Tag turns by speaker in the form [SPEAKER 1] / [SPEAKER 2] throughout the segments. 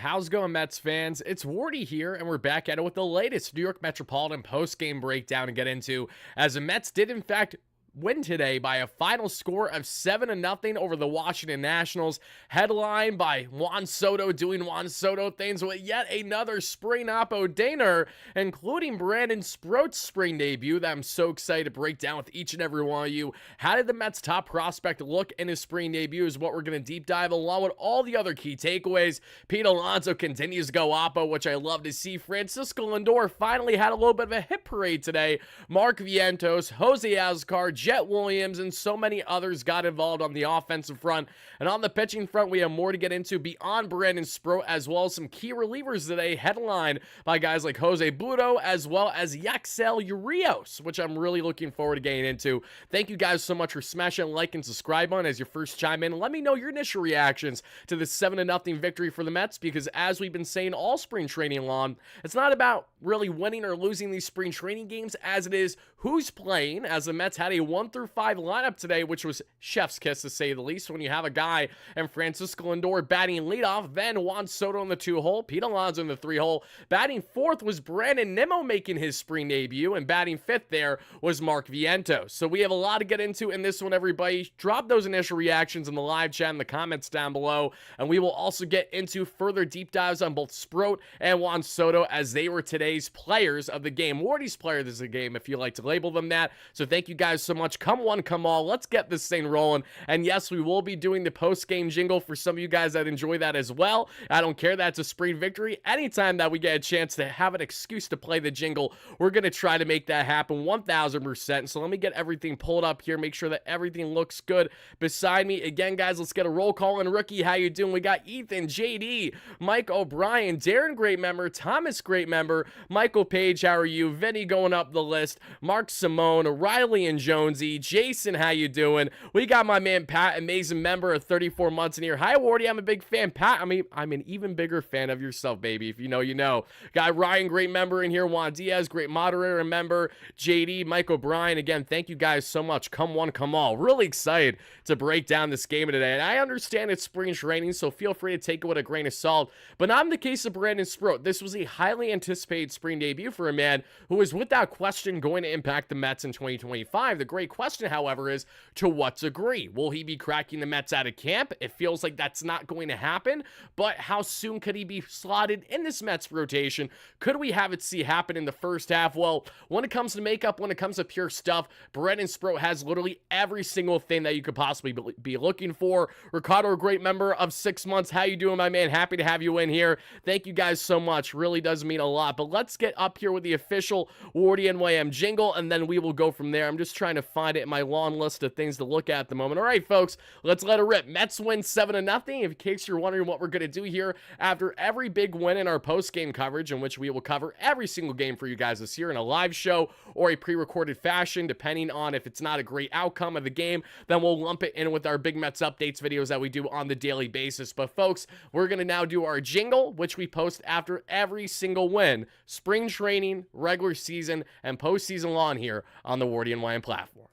[SPEAKER 1] How's it going, Mets fans? It's Wardy here, and we're back at it with the latest New York Metropolitan post-game breakdown to get into, as the Mets did, in fact, win today by a final score of 7-0 over the Washington Nationals, headlined by Juan Soto doing Juan Soto things with yet another spring oppo-daner, including Brandon Sproat's spring debut that I'm so excited to break down with each and every one of you. How did the Mets' top prospect look in his spring debut is what we're going to deep dive, along with all the other key takeaways. Pete Alonso continues to go oppo, which I love to see. Francisco Lindor finally had a little bit of a hit parade today. Mark Vientos, Jose Azcar, Jet Williams, and so many others got involved on the offensive front. And on the pitching front, we have more to get into beyond Brandon Sproat, as well as some key relievers today, headlined by guys like Jose Butto, as well as Yaxel Urios, which I'm really looking forward to getting into. Thank you guys so much for smashing like and subscribe on as your first chime in. Let me know your initial reactions to this 7-0 victory for the Mets, because as we've been saying all spring training long, it's not about really winning or losing these spring training games as it is who's playing, as the Mets had a 1-5 lineup today, which was chef's kiss to say the least, when you have a guy and Francisco Lindor batting leadoff, then Juan Soto in the 2-hole, Pete Alonso in the 3-hole. Batting fourth was Brandon Nimmo making his spring debut, and batting fifth there was Mark Vientos. So we have a lot to get into in this one, everybody. Drop those initial reactions in the live chat in the comments down below, and we will also get into further deep dives on both Sproat and Juan Soto, as they were today's players of the game. Wardy's player of the game, if you like to label them that. So thank you guys so much. Come one, come all. Let's get this thing rolling. And yes, we will be doing the post-game jingle for some of you guys that enjoy that as well. I don't care. That's a spring victory. Anytime that we get a chance to have an excuse to play the jingle, we're going to try to make that happen 1000%. So let me get everything pulled up here, make sure that everything looks good beside me. Again, guys, let's get a roll call on rookie. How you doing? We got Ethan, JD, Mike O'Brien, Darren, great member, Thomas, great member, Michael Page, how are you? Vinny going up the list, Mark Simone, Riley and Jonesy, Jason, how you doing? We got my man Pat, amazing member of 34 months in here. Hi, Wardy, I'm a big fan. Pat, I'm an even bigger fan of yourself, baby. If you know, you know. Got Ryan, great member in here. Juan Diaz, great moderator and member. JD, Mike O'Brien, again, thank you guys so much. Come one, come all. Really excited to break down this game today. And I understand it's spring training, so feel free to take it with a grain of salt. But not in the case of Brandon Sproat. This was a highly anticipated spring debut for a man who is without question going to impact the Mets in 2025. The great question, however, is to what degree? Will he be cracking the Mets out of camp? It feels like that's not going to happen, but how soon could he be slotted in this Mets rotation? Could we have it happen in the first half? Well, when it comes to makeup, when it comes to pure stuff, Brandon Sproat has literally every single thing that you could possibly be looking for. Ricardo, a great member of 6 months. How you doing, my man? Happy to have you in here. Thank you guys so much. Really does mean a lot. But let's get up here with the official WardyNYM jingle, and then we will go from there. I'm just trying to find it in my long list of things to look at the moment. All right, folks, let's let it rip. Mets win 7-0. In case you're wondering what we're going to do here after every big win in our post-game coverage, in which we will cover every single game for you guys this year in a live show or a pre-recorded fashion, depending on if it's not a great outcome of the game, then we'll lump it in with our Big Mets updates videos that we do on the daily basis. But folks, we're going to now do our jingle, which we post after every single win, spring training, regular season, and postseason long here on the WardyNYM platform.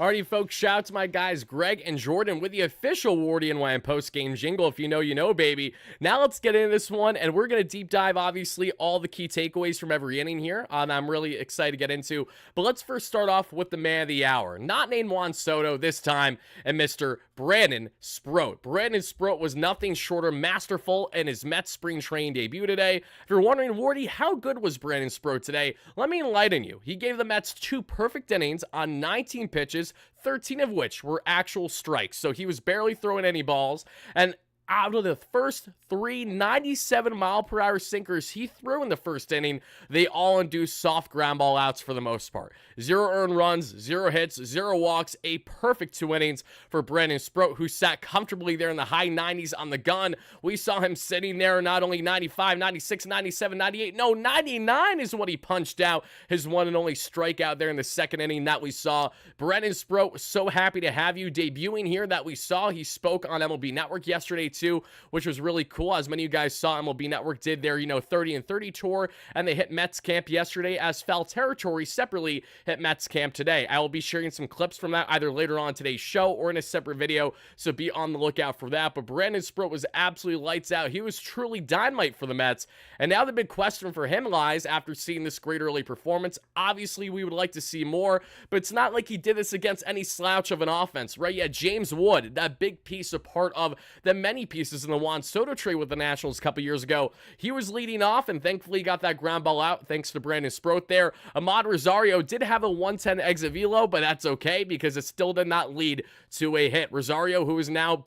[SPEAKER 1] Alrighty, folks, shout out to my guys Greg and Jordan with the official WardyNYM post-game jingle. If you know, you know, baby. Now let's get into this one, and we're going to deep dive, obviously, all the key takeaways from every inning here. I'm really excited to get into. But let's first start off with the man of the hour. Not named Juan Soto this time, and Mr. Brandon Sproat. Brandon Sproat was nothing short of masterful in his Mets spring training debut today. If you're wondering, Wardy, how good was Brandon Sproat today? Let me enlighten you. He gave the Mets 2 perfect innings on 19 pitches, 13 of which were actual strikes. So he was barely throwing any balls. And out of the first 97-mile-per-hour sinkers he threw in the first inning, they all induced soft ground ball outs for the most part. 0 earned runs, 0 hits, 0 walks, a perfect 2 innings for Brandon Sproat, who sat comfortably there in the high 90s on the gun. We saw him sitting there not only 95, 96, 97, 98, no, 99 is what he punched out. His one and only strikeout there in the second inning that we saw. Brandon Sproat was so happy to have you debuting here that we saw. He spoke on MLB Network yesterday too, which was really cool. As many of you guys saw, MLB Network did their 30 and 30 tour, and they hit Mets camp yesterday, as Foul Territory separately hit Mets camp today. I will be sharing some clips from that either later on today's show or in a separate video, so be on the lookout for that. But Brandon Sproat was absolutely lights out. He was truly dynamite for the Mets, and now the big question for him lies after seeing this great early performance. Obviously, we would like to see more, but it's not like he did this against any slouch of an offense, right? Yeah, James Wood, that big piece, a part of the many pieces in the Juan Soto trade with the Nationals a couple years ago. He was leading off and thankfully got that ground ball out thanks to Brandon Sproat there. Ahmad Rosario did have a 110 exit velo, but that's okay because it still did not lead to a hit. Rosario, who is now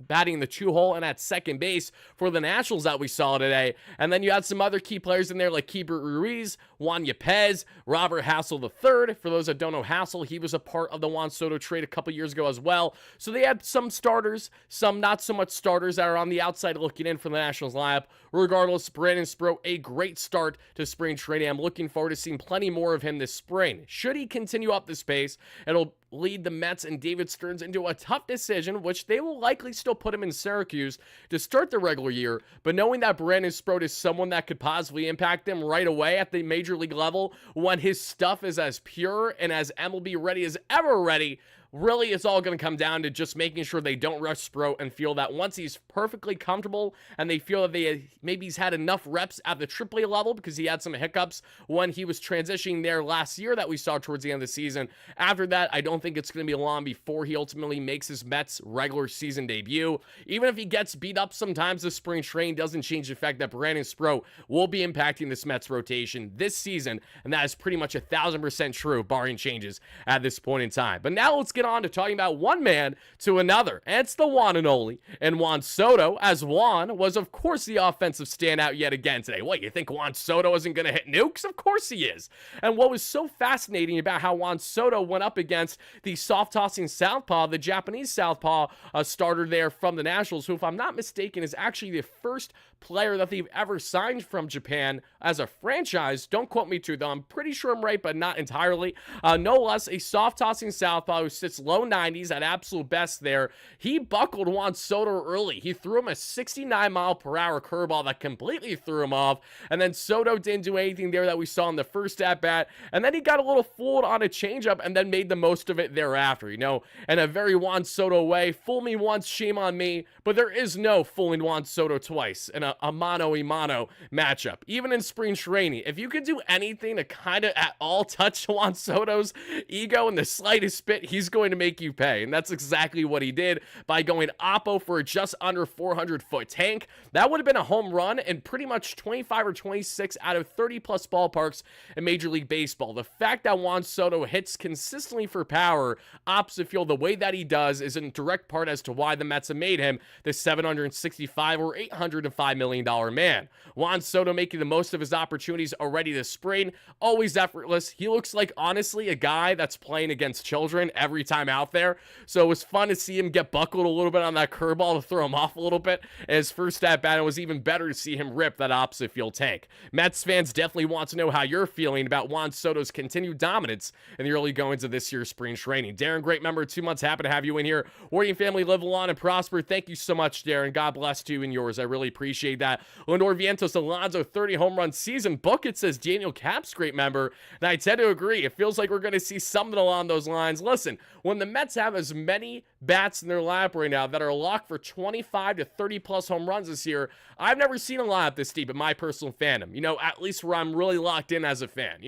[SPEAKER 1] batting the 2-hole and at second base for the Nationals that we saw today. And then you had some other key players in there like Keibert Ruiz, Juan Yepez, Robert Hassel III. For those that don't know Hassel, he was a part of the Juan Soto trade a couple years ago as well. So they had some starters, some not so much starters that are on the outside looking in for the Nationals lineup. Regardless, Brandon Sproat, a great start to spring training. I'm looking forward to seeing plenty more of him this spring. Should he continue up this pace, it'll lead the Mets and David Stearns into a tough decision, which they will likely still put him in Syracuse to start the regular year. But knowing that Brandon Sproat is someone that could possibly impact them right away at the major league level when his stuff is as pure and as MLB ready as ever ready, really, it's all going to come down to just making sure they don't rush Sproat and feel that once he's perfectly comfortable and they feel that maybe he's had enough reps at the AAA level because he had some hiccups when he was transitioning there last year that we saw towards the end of the season. After that, I don't think it's going to be long before he ultimately makes his Mets regular season debut. Even if he gets beat up sometimes, the spring training doesn't change the fact that Brandon Sproat will be impacting this Mets rotation this season, and that is pretty much 1,000% true, barring changes at this point in time. But now let's get on to talking about one man to another, and it's the one and only and Juan Soto, as Juan was of course the offensive standout yet again today. What, you think Juan Soto isn't going to hit nukes? Of course he is. And what was so fascinating about how Juan Soto went up against the soft-tossing southpaw, the Japanese southpaw starter there from the Nationals, who, if I'm not mistaken, is actually the first player that they've ever signed from Japan as a franchise. Don't quote me too, though. I'm pretty sure I'm right, but not entirely. No less, a soft-tossing southpaw who sits low 90s at absolute best there. He buckled Juan Soto early. He threw him a 69-mile-per-hour curveball that completely threw him off, and then Soto didn't do anything there that we saw in the first at-bat, and then he got a little fooled on a changeup and then made the most of it thereafter, in a very Juan Soto way. Fool me once, shame on me, but there is no fooling Juan Soto twice in a mano-a-mano matchup. Even in spring training, if you could do anything to kind of at all touch Juan Soto's ego in the slightest bit, he's going to make you pay, and that's exactly what he did by going oppo for a just under 400-foot tank. That would have been a home run in pretty much 25 or 26 out of 30-plus ballparks in Major League Baseball. The fact that Juan Soto hits consistently for power opposite field the way that he does is in direct part as to why the Mets have made him the $765 or $805 million man. Juan Soto making the most of his opportunities already this spring, always effortless. He looks like, honestly, a guy that's playing against children every time out there. So it was fun to see him get buckled a little bit on that curveball to throw him off a little bit. And his first at bat, it was even better to see him rip that opposite field tank. Mets fans definitely want to know how you're feeling about Juan Soto's continued dominance in the early goings of this year's spring training. Darren, great member of 2 months. Happy to have you in here. WardyNYM family, live long and prosper. Thank you so much, Darren. God bless you and yours. I really appreciate that. Lindor Vientos Alonso 30 home run season. Book it, says Daniel Capps, great member. And I tend to agree. It feels like we're going to see something along those lines. Listen, when the Mets have as many bats in their lineup right now that are locked for 25 to 30 plus home runs this year, I've never seen a lineup this deep in my personal fandom, at least where I'm really locked in as a fan.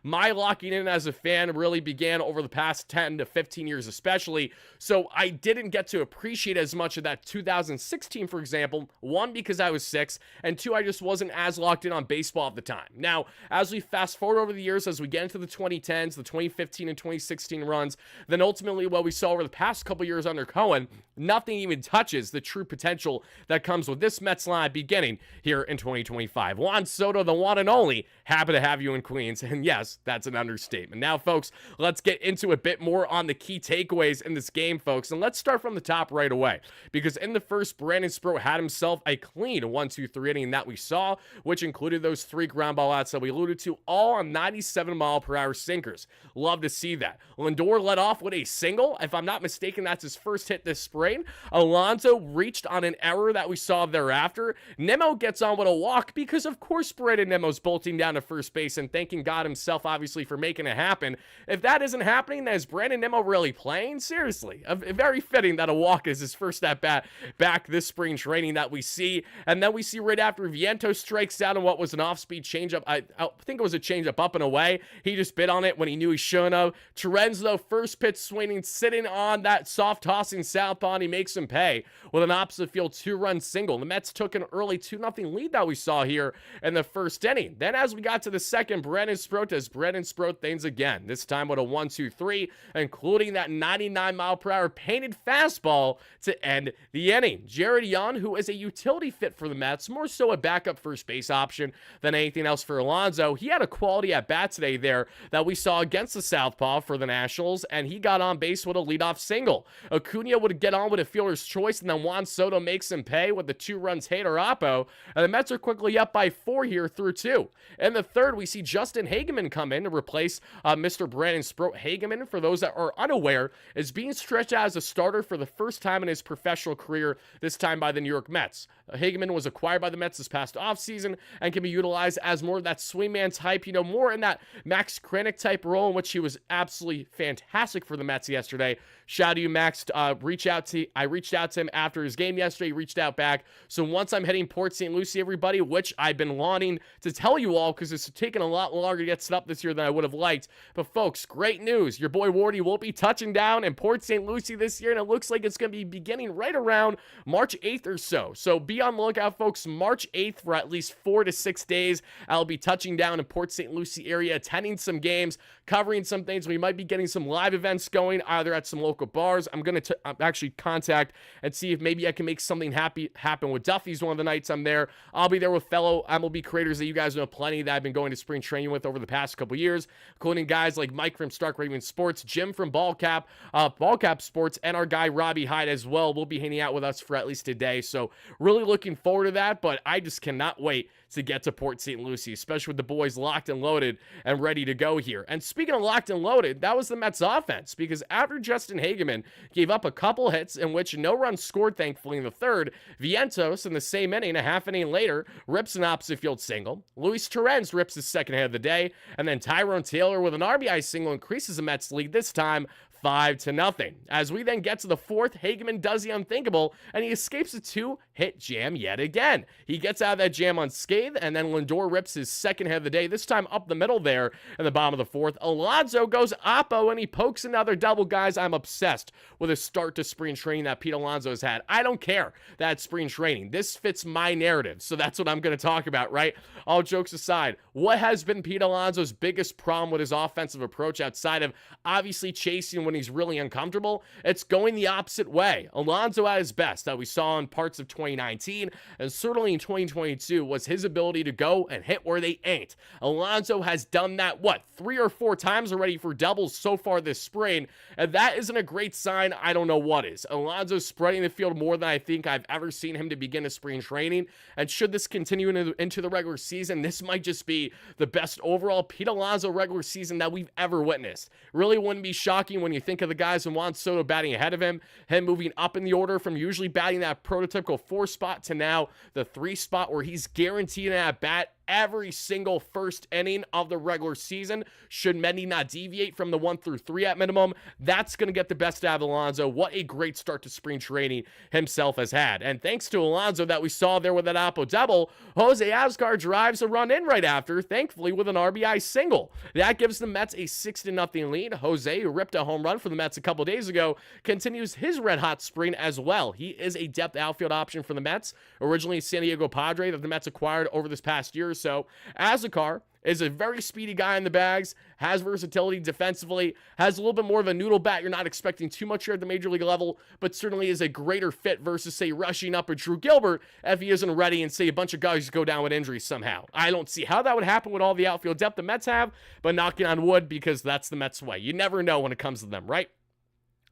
[SPEAKER 1] My locking in as a fan really began over the past 10 to 15 years especially, so I didn't get to appreciate as much of that 2016, for example, one, because I was 6, and 2, I just wasn't as locked in on baseball at the time. Now, as we fast forward over the years, as we get into the 2010s, the 2015 and 2016 runs, then ultimately ultimately what we saw over the past couple years under Cohen, nothing even touches the true potential that comes with this Mets line beginning here in 2025. Juan Soto, the one and only, happy to have you in Queens. And yes, that's an understatement. Now, folks, let's get into a bit more on the key takeaways in this game, folks. And let's start from the top right away, because in the first, Brandon Sproat had himself a clean 1-2-3 inning that we saw, which included those 3 ground ball outs that we alluded to, all on 97-mile-per-hour sinkers. Love to see that. Lindor led off with a single. If I'm not mistaken, that's his first hit this spring. Alonso reached on an error that we saw thereafter. Nimmo gets on with a walk because, of course, Brandon Nimmo's bolting down to first base and thanking God himself, obviously, for making it happen. If that isn't happening, then is Brandon Nimmo really playing? Seriously. Very fitting that a walk is his first at-bat back this spring training that we see. And then we see right after Vientos strikes out on what was an off-speed changeup. I think it was a changeup up and away. He just bit on it when he knew he shouldn't have. Torrens, though, first pitch swinging, sitting on that soft tossing southpaw, and he makes him pay with an opposite field 2-run single. The Mets took an early 2-0 lead that we saw here in the first inning. Then as we got to the second, Brandon Sproat things again, this time with a 1-2-3, including that 99-mile-per-hour painted fastball to end the inning. Jared Young, who is a utility fit for the Mets, more so a backup first base option than anything else for Alonso. He had a quality at bat today there that we saw against the southpaw for the Nationals, and he got on base with a leadoff single. Acuna would get on with a fielder's choice, and then Juan Soto makes him pay with the 2 runs Hader Oppo, and the Mets are quickly up by 4 here through 2. In the third, we see Justin Hageman come in to replace Mr. Brandon Sproat. Hageman, for those that are unaware, is being stretched out as a starter for the first time in his professional career, this time by the New York Mets. Hageman was acquired by the Mets this past offseason and can be utilized as more of that swingman type, more in that Max Kranick type role, in which he was absolutely fantastic for the Mets yesterday. Shout out to you, Max. I reached out to him after his game yesterday. He reached out back. So once I'm hitting Port St. Lucie, everybody, which I've been wanting to tell you all because it's taken a lot longer to get set up this year than I would have liked. But folks, great news. Your boy Wardy will be touching down in Port St. Lucie this year, and it looks like it's going to be beginning right around March 8th or so. So be on the lookout, folks. March 8th for at least 4 to 6 days. I'll be touching down in Port St. Lucie area, attending some games, covering some things. We might be getting some live events going, either at some local bars. I'm going to actually contact and see if maybe I can make something happen with Duffy's one of the nights I'm there. I'll be there with fellow MLB creators that you guys know plenty that I've been going to spring training with over the past couple years, including guys like Mike from Stark Raven Sports, Jim from Ballcap Sports, and our guy Robbie Hyde as well will be hanging out with us for at least a day. So really looking forward to that, but I just cannot wait to get to Port St. Lucie, especially with the boys locked and loaded and ready to go here. And speaking of locked and loaded, that was the Mets offense, because after Justin Hageman gave up a couple hits in which no runs scored, thankfully, in the third, Vientos in the same inning, a half inning later, rips an opposite field single. Luis Torrens rips his second hit of the day, and then Tyrone Taylor with an RBI single increases the Mets lead, this time 5-0. As we then get to the fourth, Hageman does the unthinkable, and he escapes a 2-hit jam yet again. He gets out of that jam unscathed, and then Lindor rips his second hit of the day, this time up the middle there in the bottom of the fourth. Alonso goes oppo, and he pokes another double. Guys, I'm obsessed with a start to spring training that Pete Alonso has had. I don't care that spring training. This fits my narrative, so that's what I'm going to talk about, right? All jokes aside, what has been Pete Alonso's biggest problem with his offensive approach outside of obviously chasing when he's really uncomfortable? It's going the opposite way. Alonso at his best that we saw in parts of 2019 and certainly in 2022 was his ability to go and hit where they ain't. Alonso has done that, 3 or 4 times already for doubles so far this spring, and that isn't a great sign. I don't know what is. Alonso's spreading the field more than I think I've ever seen him to begin a spring training, and should this continue into the regular season, this might just be the best overall Pete Alonso regular season that we've ever witnessed. Really wouldn't be shocking when you think of the guys in Juan Soto batting ahead of him moving up in the order from usually batting that prototypical 4 spot to now the 3 spot, where he's guaranteed an at-bat every single first inning of the regular season. Should many not deviate from the 1 through 3 at minimum, that's going to get the best out of Alonso. What a great start to spring training himself has had. And thanks to Alonso that we saw there with that oppo double, Jose Asgar drives a run in right after, thankfully with an RBI single. That gives the Mets a 6-0 lead. Jose, who ripped a home run for the Mets a couple days ago, continues his red-hot spring as well. He is a depth outfield option for the Mets, originally a San Diego Padre that the Mets acquired over this past year or so. Asgar is a very speedy guy in the bags, has versatility defensively, has a little bit more of a noodle bat. You're not expecting too much here at the major league level, but certainly is a greater fit versus, say, rushing up a Drew Gilbert if he isn't ready and, say, a bunch of guys go down with injuries somehow. I don't see how that would happen with all the outfield depth the Mets have, but knocking on wood because that's the Mets' way. You never know when it comes to them, right?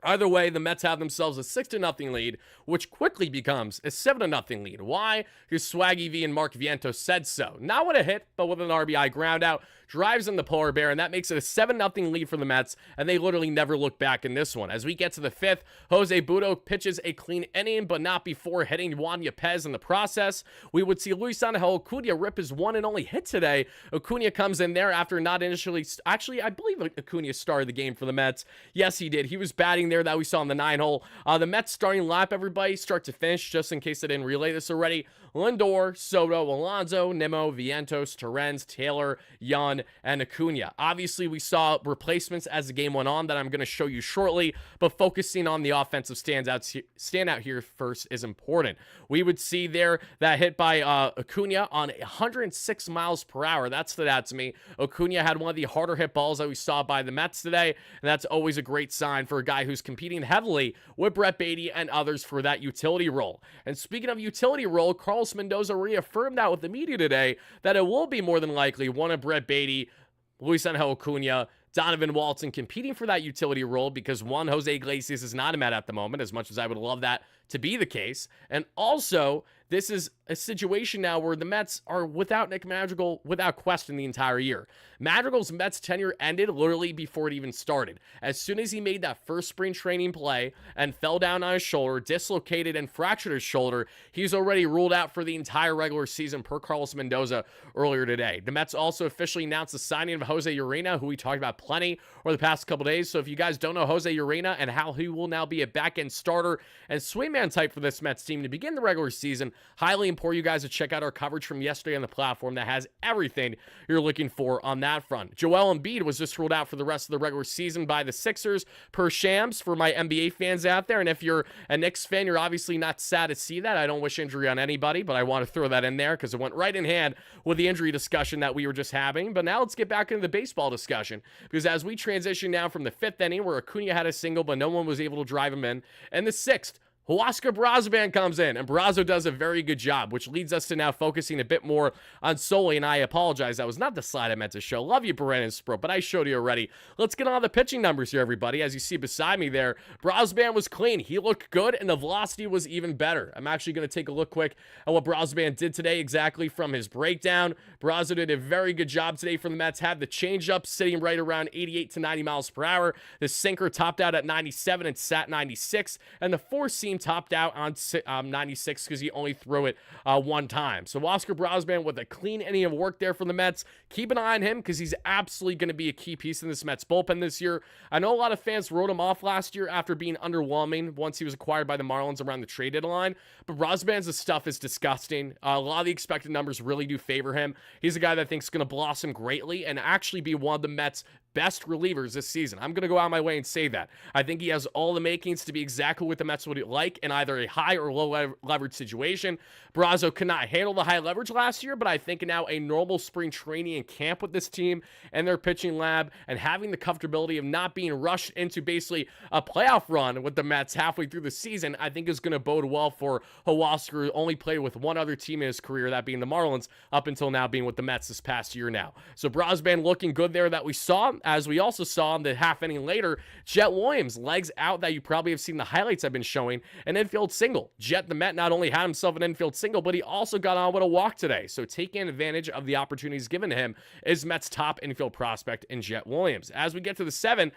[SPEAKER 1] Either way, the Mets have themselves a 6-0 lead, which quickly becomes a 7-0 lead. Why? Because Swaggy V and Mark Vientos said so. Not with a hit, but with an RBI ground out. Drives in the polar bear, and that makes it a 7-0 lead for the Mets, and they literally never look back in this one. As we get to the 5th, Jose Butto pitches a clean inning, but not before hitting Juan Yepez in the process. We would see Luis Angel Acuna rip his one and only hit today. Acuna comes in there after not initially... Actually, I believe Acuna started the game for the Mets. Yes, he did. He was batting there that we saw in the 9-hole. The Mets starting lineup, everybody, start to finish, just in case I didn't relay this already. Lindor, Soto, Alonso, Nimmo, Vientos, Torrens, Taylor, Yan, and Acuna. Obviously, we saw replacements as the game went on that I'm going to show you shortly, but focusing on the offensive standout here first is important. We would see there that hit by Acuna on 106 miles per hour. That stood out to me. Acuna had one of the harder hit balls that we saw by the Mets today, and that's always a great sign for a guy who's competing heavily with Brett Baty and others for that utility role. And speaking of utility role, Carlos Mendoza reaffirmed out with the media today that it will be more than likely one of Brett Baty, Luis Angel Acuna, Donovan Walton competing for that utility role because one, Jose Iglesias is not a Met at the moment, as much as I would love that to be the case. And also, this is a situation now where the Mets are without Nick Madrigal without question the entire year. Madrigal's Mets tenure ended literally before it even started. As soon as he made that first spring training play and fell down on his shoulder, dislocated and fractured his shoulder, he's already ruled out for the entire regular season per Carlos Mendoza earlier today. The Mets also officially announced the signing of Jose Urena, who we talked about plenty over the past couple days. So if you guys don't know Jose Urena and how he will now be a back-end starter and swingman type for this Mets team to begin the regular season, highly implore you guys to check out our coverage from yesterday on the platform that has everything you're looking for on that front. Joel Embiid was just ruled out for the rest of the regular season by the Sixers per Shams for my NBA fans out there. And if you're a Knicks fan, you're obviously not sad to see that. I don't wish injury on anybody, but I want to throw that in there because it went right in hand with the injury discussion that we were just having. But now let's get back into the baseball discussion, because as we transition now from the 5th inning where Acuna had a single but no one was able to drive him in, and the 6th, Huascar Brazoban comes in, and Brazo does a very good job, which leads us to now focusing a bit more on Soli, and I apologize. That was not the slide I meant to show. Love you, Beren and Sproat, but I showed you already. Let's get on the pitching numbers here, everybody. As you see beside me there, Brazoban was clean. He looked good, and the velocity was even better. I'm actually going to take a look quick at what Brazoban did today exactly from his breakdown. Brazo did a very good job today for the Mets. Had the changeup sitting right around 88 to 90 miles per hour. The sinker topped out at 97 and sat 96, and the four-seam topped out on 96 because he only threw it one time. So Huascar Brazoban with a clean inning of work there for the Mets. Keep an eye on him because he's absolutely going to be a key piece in this Mets bullpen this year. I know a lot of fans wrote him off last year after being underwhelming once he was acquired by the Marlins around the trade deadline, but Brazoban's stuff is disgusting. A lot of the expected numbers really do favor him. He's a guy that I think is going to blossom greatly and actually be one of the Mets' best relievers this season. I'm going to go out of my way and say that. I think he has all the makings to be exactly what the Mets would like in either a high or low leverage situation. Brazo could not handle the high leverage last year, but I think now a normal spring training and camp with this team and their pitching lab and having the comfortability of not being rushed into basically a playoff run with the Mets halfway through the season, I think is going to bode well for Huascar, who only played with one other team in his career, that being the Marlins, up until now being with the Mets this past year now. So Brazoban looking good there that we saw. As we also saw in the half inning later, Jet Williams, legs out that you probably have seen the highlights I've been showing, an infield single. Jet the Met not only had himself an infield single, but he also got on with a walk today. So taking advantage of the opportunities given to him is Mets' top infield prospect in Jet Williams. As we get to the seventh,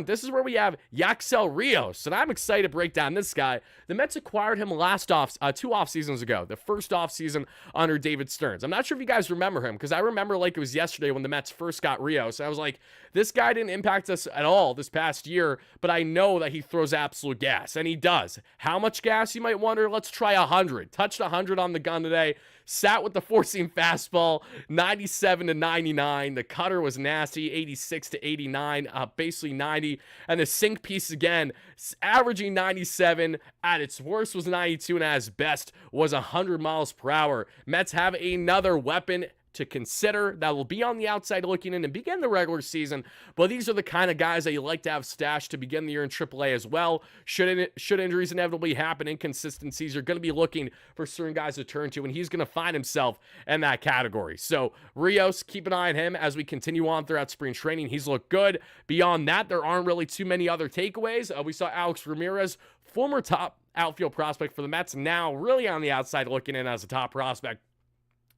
[SPEAKER 1] this is where we have Yaxel Rios, and I'm excited to break down this guy. The Mets acquired him two off seasons ago, the first off season under David Stearns. I'm not sure if you guys remember him, because I remember like it was yesterday when the Mets first got Rios. I was like, this guy didn't impact us at all this past year, but I know that he throws absolute gas, and he does. How much gas, you might wonder? Let's try 100. Touched 100 on the gun today. Sat with the four-seam fastball, 97 to 99. The cutter was nasty, 86 to 89, basically 90. And the sink piece again, averaging 97. At its worst was 92, and at its best was 100 miles per hour. Mets have another weapon to consider that will be on the outside looking in and begin the regular season. But these are the kind of guys that you like to have stashed to begin the year in AAA as well. Should injuries inevitably happen, inconsistencies, you're going to be looking for certain guys to turn to, and he's going to find himself in that category. So Rios, keep an eye on him as we continue on throughout spring training. He's looked good. Beyond that, there aren't really too many other takeaways. We saw Alex Ramirez, former top outfield prospect for the Mets, now really on the outside looking in as a top prospect.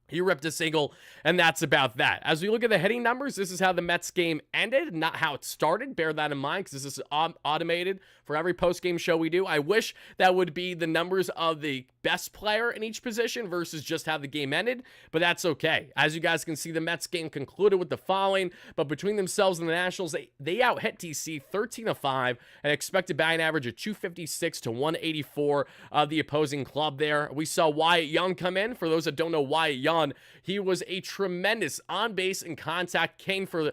[SPEAKER 1] He ripped a single, and that's about that. As we look at the hitting numbers, this is how the Mets game ended, not how it started. Bear that in mind, because this is automated for every post-game show we do. I wish that would be the numbers of the best player in each position versus just how the game ended, but that's okay. As you guys can see, the Mets game concluded with the following, but between themselves and the Nationals, they out-hit TC 13-5, and expected batting average of 256 to 184 of the opposing club there. We saw Wyatt Young come in. For those that don't know Wyatt Young, he was a tremendous on-base and contact king for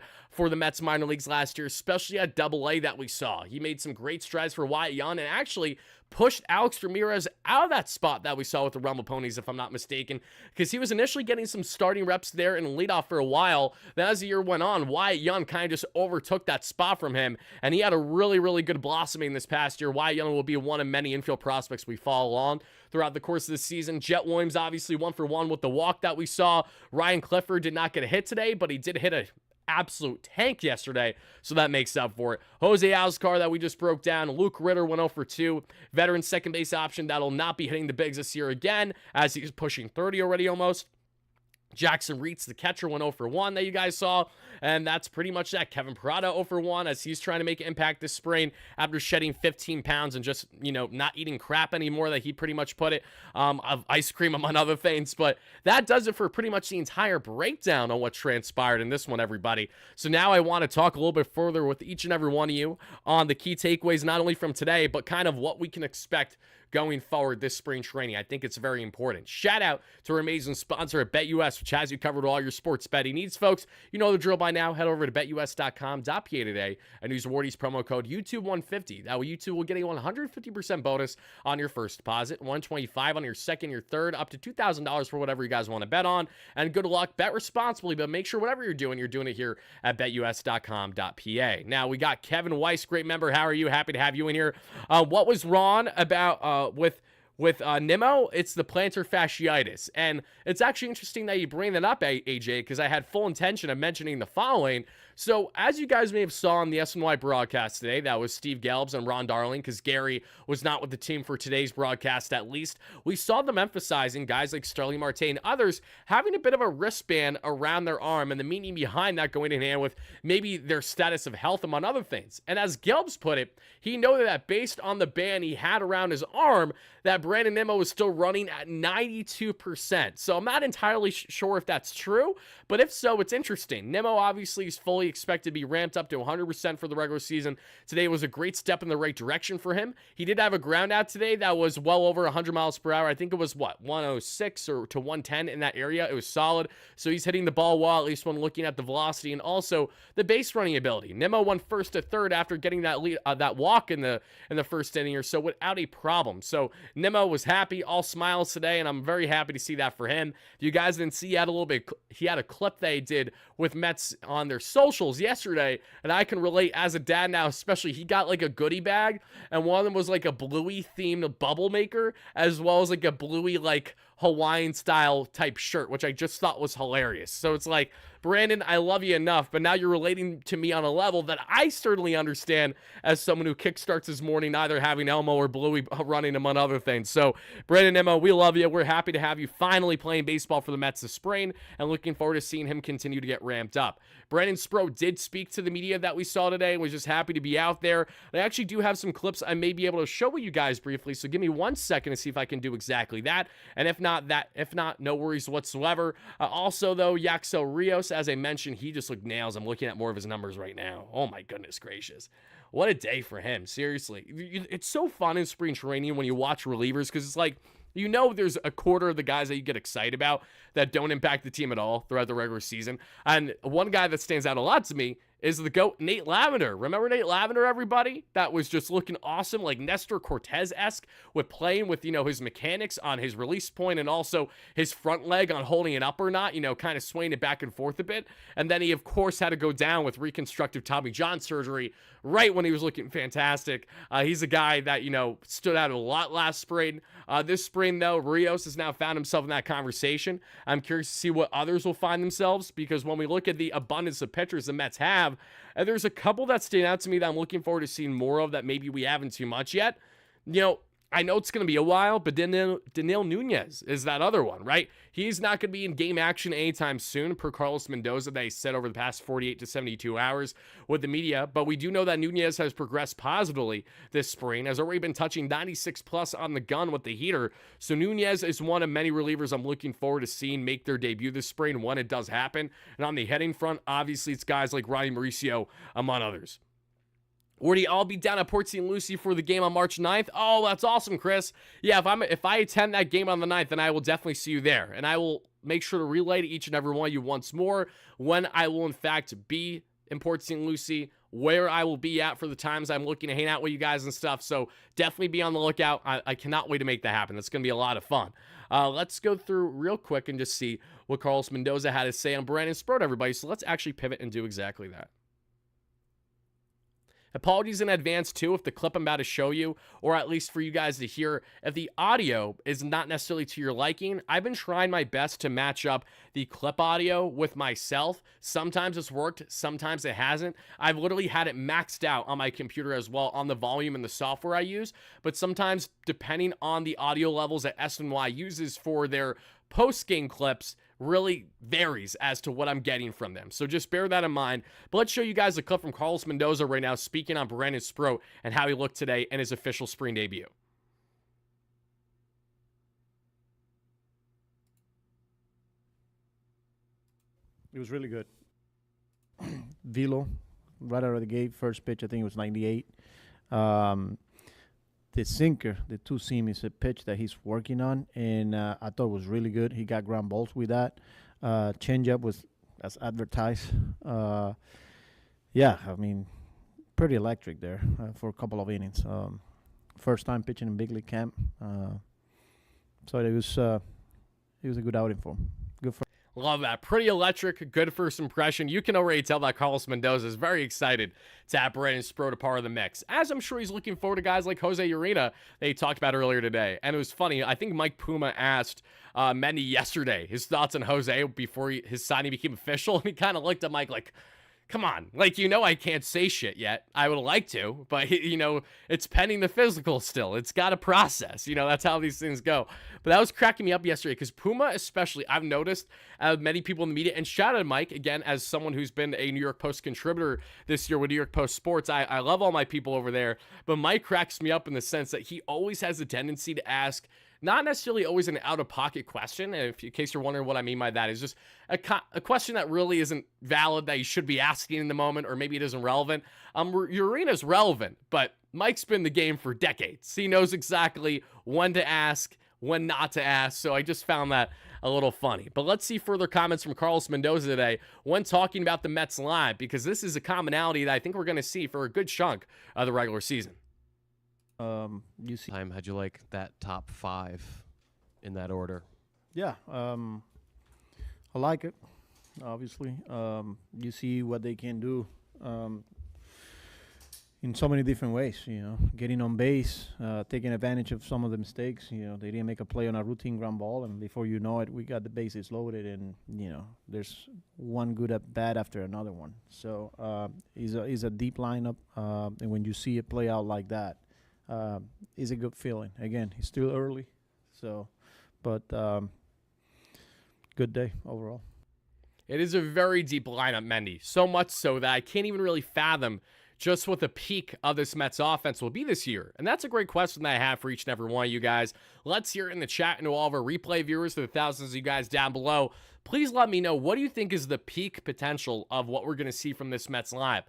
[SPEAKER 1] the Mets minor leagues last year, especially at Double-A that we saw. He made some great strides for Wyatt Young and actually pushed Alex Ramirez out of that spot that we saw with the Rumble Ponies, if I'm not mistaken, because he was initially getting some starting reps there in leadoff for a while. Then as the year went on, Wyatt Young kind of just overtook that spot from him, and he had a really, really good blossoming this past year. Wyatt Young will be one of many infield prospects we follow along throughout the course of the season. Jet Williams obviously 1-for-1 with the walk that we saw. Ryan Clifford did not get a hit today, but he did hit a absolute tank yesterday, so that makes up for it. Jose Alzcar that we just broke down. Luke Ritter went 0-for-2. Veteran second base option that'll not be hitting the bigs this year again, as he's pushing 30 already almost. Jackson Reitz, the catcher, went 0-for-1 that you guys saw, and that's pretty much that. Kevin Parada 0-for-1 as he's trying to make an impact this spring after shedding 15 pounds and just, not eating crap anymore, that he pretty much put it, of ice cream among other things. But that does it for pretty much the entire breakdown on what transpired in this one, everybody. So now I want to talk a little bit further with each and every one of you on the key takeaways, not only from today, but kind of what we can expect going forward this spring training. I think it's very important. Shout out to our amazing sponsor at BetUS, which has you covered all your sports betting needs, folks. You know the drill by now. Head over to betus.com.pa today and use Wardy's promo code YouTube150. That way YouTube will get a 150% bonus on your first deposit, $125 on your second, your third, up to $2,000 for whatever you guys want to bet on. And good luck. Bet responsibly, but make sure whatever you're doing it here at betus.com.pa. Now, we got Kevin Weiss, great member. How are you? Happy to have you in here. What was wrong about with Nimmo? It's the plantar fasciitis, and it's actually interesting that you bring that up, AJ, because I had full intention of mentioning the following. So, as you guys may have saw on the SNY broadcast today, that was Steve Gelbs and Ron Darling, because Gary was not with the team for today's broadcast, at least. We saw them emphasizing guys like Starling Marte and others having a bit of a wristband around their arm, and the meaning behind that going in hand with maybe their status of health, among other things. And as Gelbs put it, he noted that based on the band he had around his arm, that Brandon Nimmo was still running at 92%. So I'm not entirely sure if that's true, but if so, it's interesting. Nimmo obviously is fully expected to be ramped up to 100% for the regular season. Today was a great step in the right direction for him. He did have a ground out today that was well over 100 miles per hour. I think it was, 106 or to 110 in that area. It was solid. So he's hitting the ball well, at least when looking at the velocity and also the base running ability. Nimmo went first to third after getting that lead, that walk in the first inning or so without a problem. So Nimmo was happy, all smiles today, and I'm very happy to see that for him. If you guys didn't see, he had a clip they did with Mets on their socials yesterday, and I can relate as a dad now, especially. He got like a goodie bag, and one of them was like a Bluey themed bubble maker, as well as like a Bluey like Hawaiian style type shirt, which I just thought was hilarious. So it's like, Brandon, I love you enough, but now you're relating to me on a level that I certainly understand as someone who kickstarts his morning either having Elmo or Bluey running, among other things. So, Brandon Nimmo, we love you. We're happy to have you finally playing baseball for the Mets this spring, and looking forward to seeing him continue to get ramped up. Brandon Sproat did speak to the media that we saw today and was just happy to be out there. I actually do have some clips I may be able to show you guys briefly, so give me 1 second to see if I can do exactly that. And if not, no worries whatsoever. Also, though, Yaxel Rios, as I mentioned, he just looked nails. I'm looking at more of his numbers right now. Oh my goodness gracious. What a day for him, seriously. It's so fun in spring training when you watch relievers, because it's like, there's a quarter of the guys that you get excited about that don't impact the team at all throughout the regular season. And one guy that stands out a lot to me is the GOAT, Nate Lavender. Remember Nate Lavender, everybody? That was just looking awesome, like Nestor Cortez-esque, with playing with, his mechanics on his release point and also his front leg on holding it up or not, kind of swaying it back and forth a bit. And then he, of course, had to go down with reconstructive Tommy John surgery right when he was looking fantastic. He's a guy that, stood out a lot last spring. This spring, though, Rios has now found himself in that conversation. I'm curious to see what others will find themselves, because when we look at the abundance of pitchers the Mets have, there's a couple that stand out to me that I'm looking forward to seeing more of that maybe we haven't too much yet. I know it's going to be a while, but Daniel Nunez is that other one, right? He's not going to be in game action anytime soon, per Carlos Mendoza, they said over the past 48 to 72 hours with the media. But we do know that Nunez has progressed positively this spring, has already been touching 96 plus on the gun with the heater. So Nunez is one of many relievers I'm looking forward to seeing make their debut this spring when it does happen. And on the hitting front, obviously it's guys like Ronnie Mauricio, among others. Wardy, I'll be down at Port St. Lucie for the game on March 9th. Oh, that's awesome, Chris. Yeah, if I attend that game on the 9th, then I will definitely see you there. And I will make sure to relay to each and every one of you once more when I will, in fact, be in Port St. Lucie, where I will be at for the times I'm looking to hang out with you guys and stuff. So definitely be on the lookout. I cannot wait to make that happen. That's going to be a lot of fun. Let's go through real quick and just see what Carlos Mendoza had to say on Brandon Sproat, everybody. So let's actually pivot and do exactly that. Apologies in advance, too, if the clip I'm about to show you, or at least for you guys to hear, if the audio is not necessarily to your liking. I've been trying my best to match up the clip audio with myself. Sometimes it's worked, sometimes it hasn't. I've literally had it maxed out on my computer as well on the volume and the software I use, but sometimes, depending on the audio levels that SNY uses for their post-game clips, really varies as to what I'm getting from them. So just bear that in mind. But let's show you guys a clip from Carlos Mendoza right now speaking on Brandon Sproat and how he looked today in his official spring debut.
[SPEAKER 2] It was really good. Velo, right out of the gate, first pitch, I think it was 98. The sinker, the two-seam, is a pitch that he's working on, and I thought it was really good. He got ground balls with that. Changeup was as advertised. Yeah, I mean, pretty electric there for a couple of innings. First time pitching in big league camp, so it was a good outing for him. Good for.
[SPEAKER 1] Love that. Pretty electric. Good first impression. You can already tell that Carlos Mendoza is very excited to have Brandon Sproat a part of the mix, as I'm sure he's looking forward to guys like Jose Urena that he talked about earlier today. And it was funny. I think Mike Puma asked Mendy yesterday his thoughts on Jose before his signing became official. And he kind of looked at Mike like, come on, like, I can't say shit yet. I would like to, but, it's pending the physical still. It's got to process. That's how these things go. But that was cracking me up yesterday because Puma especially, I've noticed many people in the media, and shout out to Mike, again, as someone who's been a New York Post contributor this year with New York Post Sports. I love all my people over there, but Mike cracks me up in the sense that he always has a tendency to ask not necessarily always an out-of-pocket question. And in case you're wondering what I mean by that, is just a question that really isn't valid that you should be asking in the moment, or maybe it isn't relevant. Urena's relevant, but Mike's been in the game for decades. He knows exactly when to ask, when not to ask. So I just found that a little funny. But let's see further comments from Carlos Mendoza today when talking about the Mets live, because this is a commonality that I think we're going to see for a good chunk of the regular season.
[SPEAKER 3] You see, how'd you like that top 5 in that order?
[SPEAKER 2] Yeah, I like it. Obviously, you see what they can do in so many different ways. Getting on base, taking advantage of some of the mistakes. They didn't make a play on a routine ground ball, and before you know it, we got the bases loaded, and there's one good at bat after another one. So is a deep lineup, and when you see it play out like that, is a good feeling. Again, he's still early, but good day overall.
[SPEAKER 1] It is a very deep lineup, Mendy. So much so that I can't even really fathom just what the peak of this Mets offense will be this year. And that's a great question that I have for each and every one of you guys. Let's hear it in the chat, and to all of our replay viewers, to the thousands of you guys down below, please let me know, what do you think is the peak potential of what we're going to see from this Mets lineup?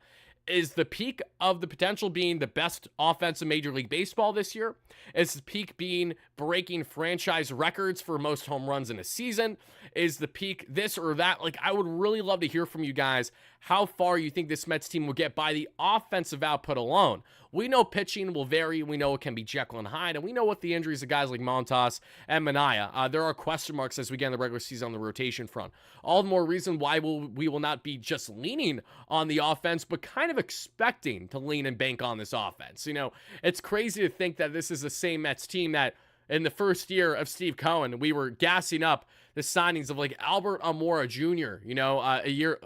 [SPEAKER 1] Is the peak of the potential being the best offense in Major League Baseball this year? Is the peak being breaking franchise records for most home runs in a season? Is the peak this or that? Like, I would really love to hear from you guys how far you think this Mets team will get by the offensive output alone. We know pitching will vary. We know it can be Jekyll and Hyde, and we know what the injuries of guys like Montas and Manaea. There are question marks as we get in the regular season on the rotation front. All the more reason why we will not be just leaning on the offense, but kind of expecting to lean and bank on this offense. You know, it's crazy to think that this is the same Mets team that in the first year of Steve Cohen, we were gassing up the signings of like Albert Almora Jr., you know, a year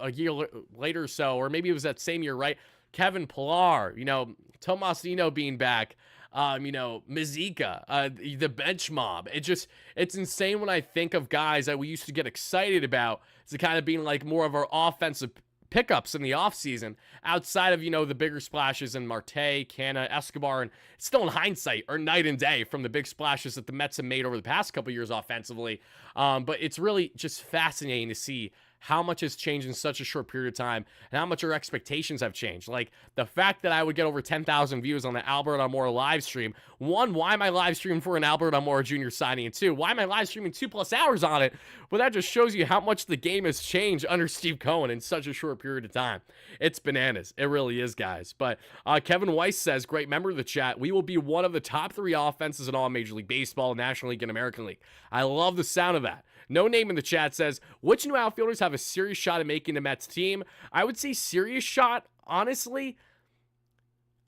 [SPEAKER 1] later or so, or maybe it was that same year, right? Kevin Pillar, you know, Tomasino being back, you know, Mazika, the bench mob. It's insane when I think of guys that we used to get excited about to kind of being like more of our offensive pickups in the offseason outside of, you know, the bigger splashes in Marte, Canna, Escobar, and still in hindsight are night and day from the big splashes that the Mets have made over the past couple years offensively. But it's really just fascinating to see how much has changed in such a short period of time and how much our expectations have changed. Like the fact that I would get over 10,000 views on the Albert Almora live stream. One, why am I live streaming for an Albert Almora Jr. signing? And two, why am I live streaming 2+ hours on it? Well, that just shows you how much the game has changed under Steve Cohen in such a short period of time. It's bananas. It really is, guys. But Kevin Weiss says, great member of the chat, we will be one of the top 3 offenses in all Major League Baseball, National League, and American League. I love the sound of that. No Name in the chat says, which new outfielders have a serious shot at making the Mets team? I would say serious shot, honestly.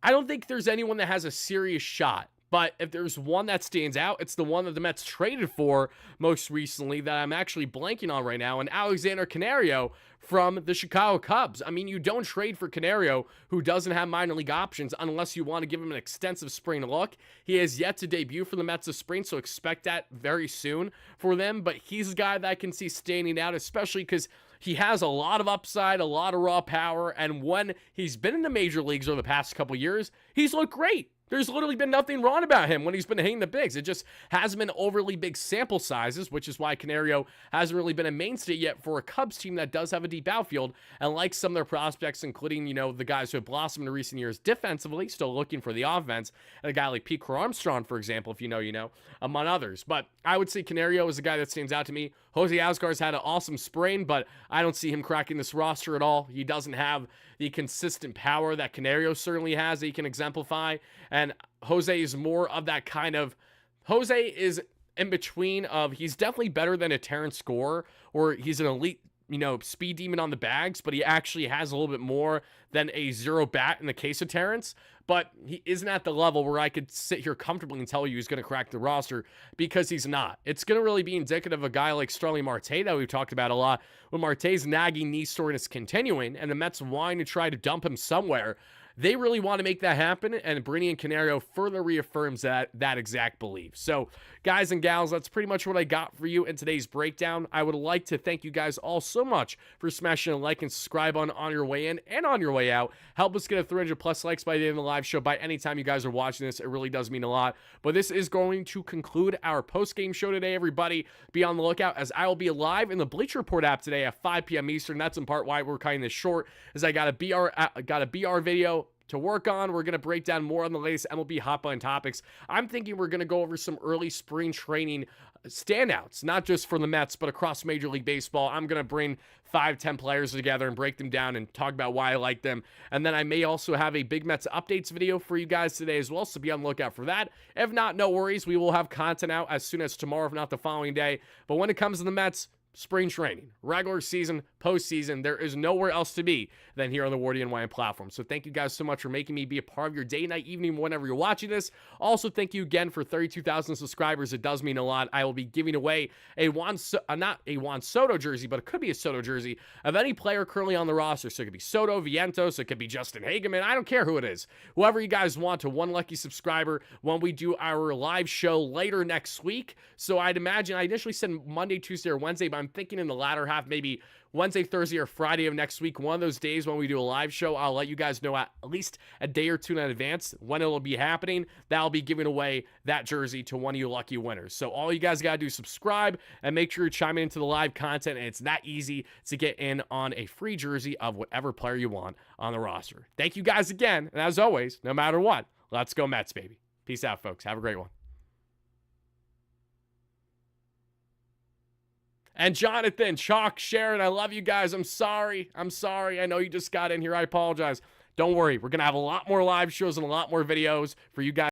[SPEAKER 1] I don't think there's anyone that has a serious shot. But if there's one that stands out, it's the one that the Mets traded for most recently that I'm actually blanking on right now, and Alexander Canario from the Chicago Cubs. I mean, you don't trade for Canario, who doesn't have minor league options, unless you want to give him an extensive spring look. He has yet to debut for the Mets this spring, so expect that very soon for them. But he's a guy that I can see standing out, especially because he has a lot of upside, a lot of raw power, and when he's been in the major leagues over the past couple years, he's looked great. There's literally been nothing wrong about him when he's been hitting the bigs. It just hasn't been overly big sample sizes, which is why Canario hasn't really been a mainstay yet for a Cubs team that does have a deep outfield. And like some of their prospects, including, you know, the guys who have blossomed in recent years defensively, still looking for the offense, and a guy like Pete Armstrong, for example, if you know, you know, among others. But I would say Canario is a guy that stands out to me. Jose Asgar's had an awesome spring, but I don't see him cracking this roster at all. He doesn't have the consistent power that Canario certainly has that he can exemplify. And Jose is more of that kind of, Jose is in between of, he's definitely better than a Terrence Gore, or he's an elite, you know, speed demon on the bags, but he actually has a little bit more than a zero bat in the case of Terrence. But he isn't at the level where I could sit here comfortably and tell you he's going to crack the roster, because he's not. It's going to really be indicative of a guy like Starling Marte that we've talked about a lot. When Marte's nagging knee story is continuing and the Mets wanting to try to dump him somewhere, they really want to make that happen, and bringing in Canario further reaffirms that exact belief. So, guys and gals, that's pretty much what I got for you in today's breakdown. I would like to thank you guys all so much for smashing a like and subscribe on your way in and on your way out. Help us get a 300+ likes by the end of the live show. By any time you guys are watching this, it really does mean a lot. But this is going to conclude our post-game show today, everybody. Be on the lookout, as I will be live in the Bleacher Report app today at 5 p.m. Eastern. That's in part why we're cutting this short, as I got a BR video to work on. We're going to break down more on the latest MLB hotline topics. I'm thinking we're going to go over some early spring training standouts, not just for the Mets, but across Major League Baseball. I'm going to bring 5-10 players together and break them down and talk about why I like them. And then I may also have a Big Mets updates video for you guys today as well, so be on the lookout for that. If not, no worries. We will have content out as soon as tomorrow, if not the following day. But when it comes to the Mets, spring training, regular season, postseason, there is nowhere else to be than here on the WardyNYM platform. So thank you guys so much for making me be a part of your day, night, evening, whenever you're watching this. Also, thank you again for 32,000 subscribers. It does mean a lot. I will be giving away not a Juan Soto jersey, but it could be a Soto jersey of any player currently on the roster. So it could be Soto, Vientos, it could be Justin Hageman. I don't care who it is. Whoever you guys want, to one lucky subscriber when we do our live show later next week. So I'd imagine, I initially said Monday, Tuesday, or Wednesday, but I'm I'm thinking in the latter half, maybe Wednesday, Thursday, or Friday of next week, one of those days when we do a live show, I'll let you guys know at least a day or two in advance when it'll be happening. That'll be giving away that jersey to one of you lucky winners. So all you guys got to do is subscribe and make sure you're chiming into the live content, and it's that easy to get in on a free jersey of whatever player you want on the roster. Thank you guys again, and as always, no matter what, let's go Mets, baby. Peace out, folks. Have a great one. And Jonathan, Chalk, Sharon, I love you guys. I'm sorry. I know you just got in here. I apologize. Don't worry. We're going to have a lot more live shows and a lot more videos for you guys.